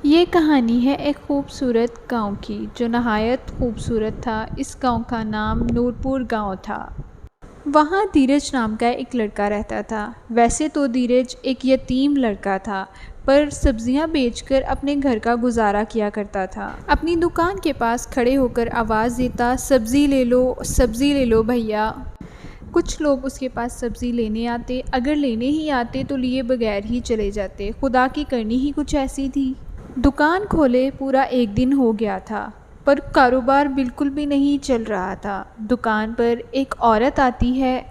ये कहानी है एक खूबसूरत गांव की जो नहायत खूबसूरत था। इस गांव का नाम नूरपुर गांव था। वहाँ धीरज नाम का एक लड़का रहता था। वैसे तो धीरज एक यतीम लड़का था, पर सब्जियां बेचकर अपने घर का गुजारा किया करता था। अपनी दुकान के पास खड़े होकर आवाज़ देता, सब्ज़ी ले लो भैया। कुछ लोग उसके पास सब्ज़ी लेने आते, अगर लेने ही आते तो लिए बगैर ही चले जाते। खुदा की करनी ही कुछ ऐसी थी। दुकान खोले पूरा एक दिन हो गया था, पर कारोबार बिल्कुल भी नहीं चल रहा था। दुकान पर एक औरत आती है।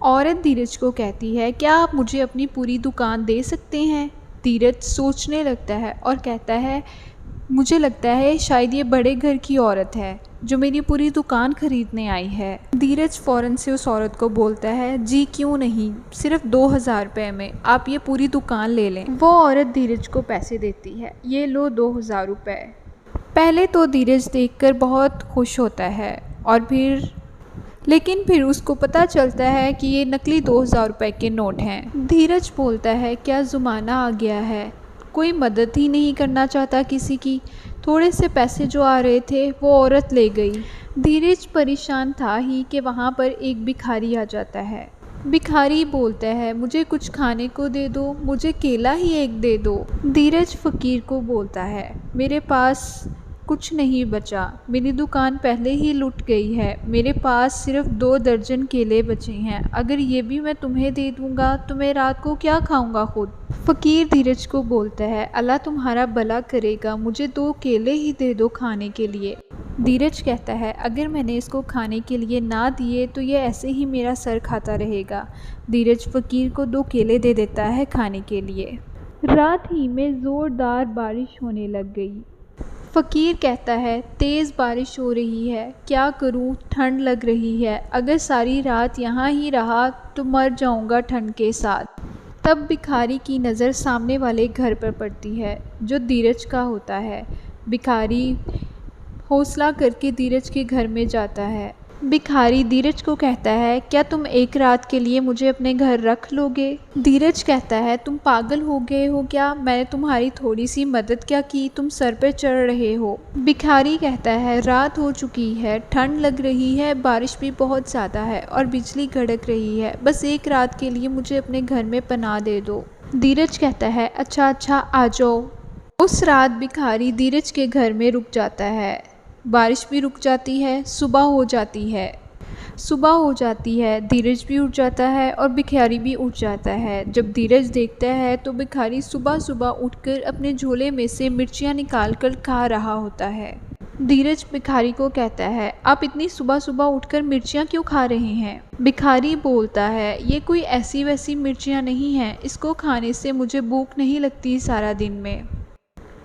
औरत धीरज को कहती है, क्या आप मुझे अपनी पूरी दुकान दे सकते हैं? धीरज सोचने लगता है और कहता है, मुझे लगता है शायद ये बड़े घर की औरत है जो मेरी पूरी दुकान खरीदने आई है। धीरज फ़ौरन से उस औरत को बोलता है, जी क्यों नहीं, सिर्फ 2000 रुपये में आप ये पूरी दुकान ले लें। वो औरत धीरज को पैसे देती है, ये लो 2000 रुपये। पहले तो धीरज देखकर बहुत खुश होता है और लेकिन फिर उसको पता चलता है कि ये नकली 2000 रुपये के नोट हैं। धीरज बोलता है, क्या ज़माना आ गया है, कोई मदद ही नहीं करना चाहता किसी की। थोड़े से पैसे जो आ रहे थे वो औरत ले गई। धीरज परेशान था ही कि वहाँ पर एक भिखारी आ जाता है। भिखारी बोलता है, मुझे कुछ खाने को दे दो, मुझे केला ही एक दे दो। धीरज फ़कीर को बोलता है, मेरे पास कुछ नहीं बचा, मेरी दुकान पहले ही लुट गई है, मेरे पास सिर्फ 2 दर्जन केले बचे हैं, अगर ये भी मैं तुम्हें दे दूंगा तो मैं रात को क्या खाऊंगा खुद। फ़कीर धीरज को बोलता है, अल्लाह तुम्हारा भला करेगा, मुझे 2 केले ही दे दो खाने के लिए। धीरज कहता है, अगर मैंने इसको खाने के लिए ना दिए तो ये ऐसे ही मेरा सर खाता रहेगा। धीरज फ़कीर को 2 केले दे देता है खाने के लिए। रात ही में ज़ोरदार बारिश होने लग गई। फ़कीर कहता है, तेज़ बारिश हो रही है, क्या करूं, ठंड लग रही है, अगर सारी रात यहाँ ही रहा तो मर जाऊंगा ठंड के साथ। तब भिखारी की नज़र सामने वाले घर पर पड़ती है जो धीरज का होता है। भिखारी हौसला करके धीरज के घर में जाता है। भिखारी धीरज को कहता है, क्या तुम एक रात के लिए मुझे अपने घर रख लोगे? धीरज कहता है, तुम पागल हो गए हो क्या, मैंने तुम्हारी थोड़ी सी मदद क्या की, तुम सर पे चढ़ रहे हो। भिखारी कहता है, रात हो चुकी है, ठंड लग रही है, बारिश भी बहुत ज़्यादा है और बिजली कड़क रही है, बस एक रात के लिए मुझे अपने घर में पनाह दे दो। धीरज कहता है, अच्छा आ जाओ। उस रात भिखारी धीरज के घर में रुक जाता है। बारिश भी रुक जाती है, सुबह हो जाती है, धीरज भी उठ जाता है और भिखारी भी उठ जाता है। जब धीरज देखता है तो भिखारी सुबह सुबह उठकर अपने झोले में से मिर्चियाँ निकाल कर खा रहा होता है। धीरज भिखारी को कहता है, आप इतनी सुबह सुबह उठकर मिर्चियाँ क्यों खा रहे हैं? भिखारी बोलता है, ये कोई ऐसी वैसी मिर्चियाँ नहीं हैं, इसको खाने से मुझे भूख नहीं लगती सारा दिन में।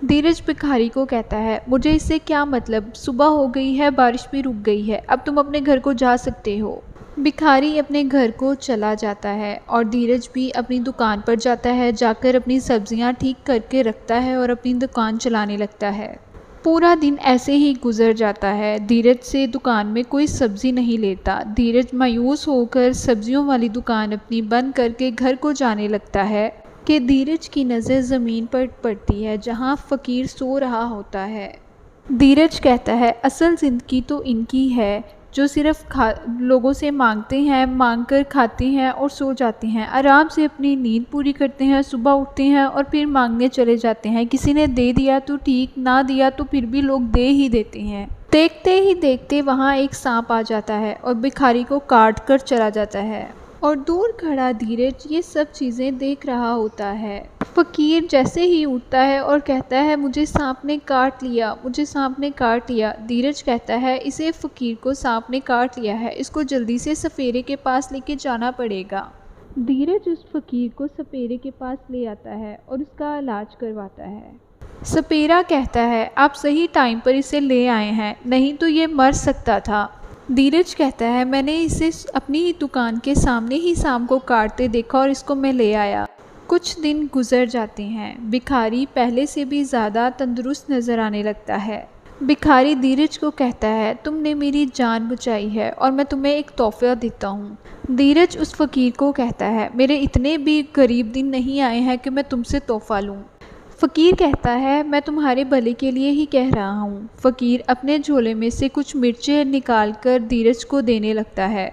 धीरज भिखारी को कहता है, मुझे इससे क्या मतलब, सुबह हो गई है, बारिश भी रुक गई है, अब तुम अपने घर को जा सकते हो। भिखारी अपने घर को चला जाता है और धीरज भी अपनी दुकान पर जाता है। जाकर अपनी सब्जियां ठीक करके रखता है और अपनी दुकान चलाने लगता है। पूरा दिन ऐसे ही गुजर जाता है। धीरज से दुकान में कोई सब्ज़ी नहीं लेता। धीरज मायूस होकर सब्जियों वाली दुकान अपनी बंद करके घर को जाने लगता है कि धीरज की नज़र ज़मीन पर पड़ती है जहाँ फ़कीर सो रहा होता है। धीरज कहता है, असल ज़िंदगी तो इनकी है जो सिर्फ लोगों से मांगते हैं, मांग कर खाते हैं और सो जाते हैं, आराम से अपनी नींद पूरी करते हैं, सुबह उठते हैं और फिर मांगने चले जाते हैं। किसी ने दे दिया तो ठीक, ना दिया तो फिर भी लोग दे ही देते हैं। देखते ही देखते वहाँ एक सांप आ जाता है और भिखारी को काट कर चला जाता है और दूर खड़ा धीरज ये सब चीज़ें देख रहा होता है। फ़कीर जैसे ही उठता है और कहता है, मुझे सांप ने काट लिया। धीरज कहता है, इसे फ़कीर को सांप ने काट लिया है, इसको जल्दी से सपेरे के पास लेके जाना पड़ेगा। धीरज उस फ़कीर को सपेरे के पास ले आता है और उसका इलाज करवाता है। सपेरा कहता है, आप सही टाइम पर इसे ले आए हैं, नहीं तो ये मर सकता था। धीरज कहता है, मैंने इसे अपनी ही दुकान के सामने ही शाम को काटते देखा और इसको मैं ले आया। कुछ दिन गुजर जाते हैं। भिखारी पहले से भी ज़्यादा तंदुरुस्त नज़र आने लगता है। भिखारी धीरज को कहता है, तुमने मेरी जान बचाई है और मैं तुम्हें एक तोहफ़ा देता हूँ। धीरज उस फ़कीर को कहता है, मेरे इतने भी गरीब दिन नहीं आए हैं कि मैं तुमसे तोहफ़ा लूँ। फ़कीर कहता है, मैं तुम्हारे भले के लिए ही कह रहा हूँ। फ़कीर अपने झोले में से कुछ मिर्चें निकालकर धीरज को देने लगता है।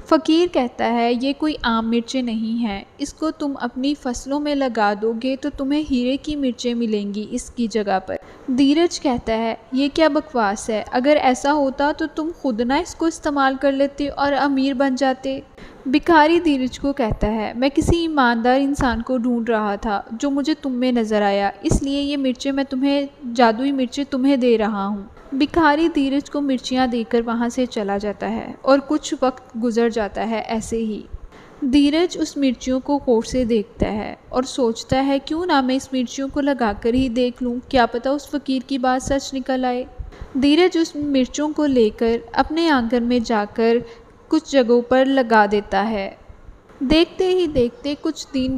फ़कीर कहता है, ये कोई आम मिर्चें नहीं हैं, इसको तुम अपनी फसलों में लगा दोगे तो तुम्हें हीरे की मिर्चें मिलेंगी इसकी जगह पर। धीरज कहता है, ये क्या बकवास है, अगर ऐसा होता तो तुम खुद ना इसको इस्तेमाल कर लेते और अमीर बन जाते। भिखारी धीरज को कहता है, मैं किसी ईमानदार इंसान को ढूंढ रहा था जो मुझे तुम में नज़र आया, इसलिए ये मिर्चें मैं तुम्हें, जादुई मिर्चें तुम्हें दे रहा हूँ। भिखारी धीरज को मिर्चियाँ देकर वहाँ से चला जाता है और कुछ वक्त गुजर जाता है ऐसे ही। धीरज उस मिर्चियों को गौर से देखता है और सोचता है, क्यों ना मैं इस मिर्चियों को लगाकर ही देख लूँ, क्या पता उस फ़कीर की बात सच निकल आए। धीरज उस मिर्चों को लेकर अपने आंगन में जाकर कुछ जगहों पर लगा देता है। देखते ही देखते कुछ दिन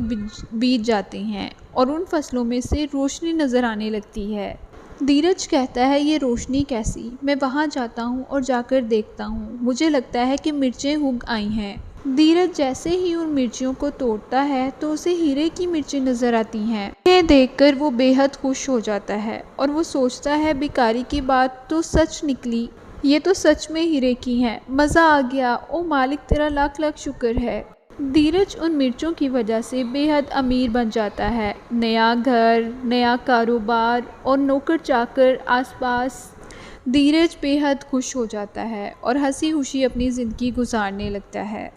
बीत जाते हैं और उन फसलों में से रोशनी नज़र आने लगती है। धीरज कहता है, ये रोशनी कैसी, मैं वहाँ जाता हूँ और जाकर देखता हूँ, मुझे लगता है कि मिर्चें उग आई हैं। धीरज जैसे ही उन मिर्चियों को तोड़ता है तो उसे हीरे की मिर्चें नज़र आती हैं। इन्हें देखकर वो बेहद खुश हो जाता है और वो सोचता है, भिखारी की बात तो सच निकली, ये तो सच में हीरे की हैं, मज़ा आ गया, ओ मालिक तेरा लाख लाख शुक्र है। धीरज उन मिर्चों की वजह से बेहद अमीर बन जाता है। नया घर, नया कारोबार और नौकर चाकर आसपास। धीरज बेहद खुश हो जाता है और हंसी खुशी अपनी ज़िंदगी गुजारने लगता है।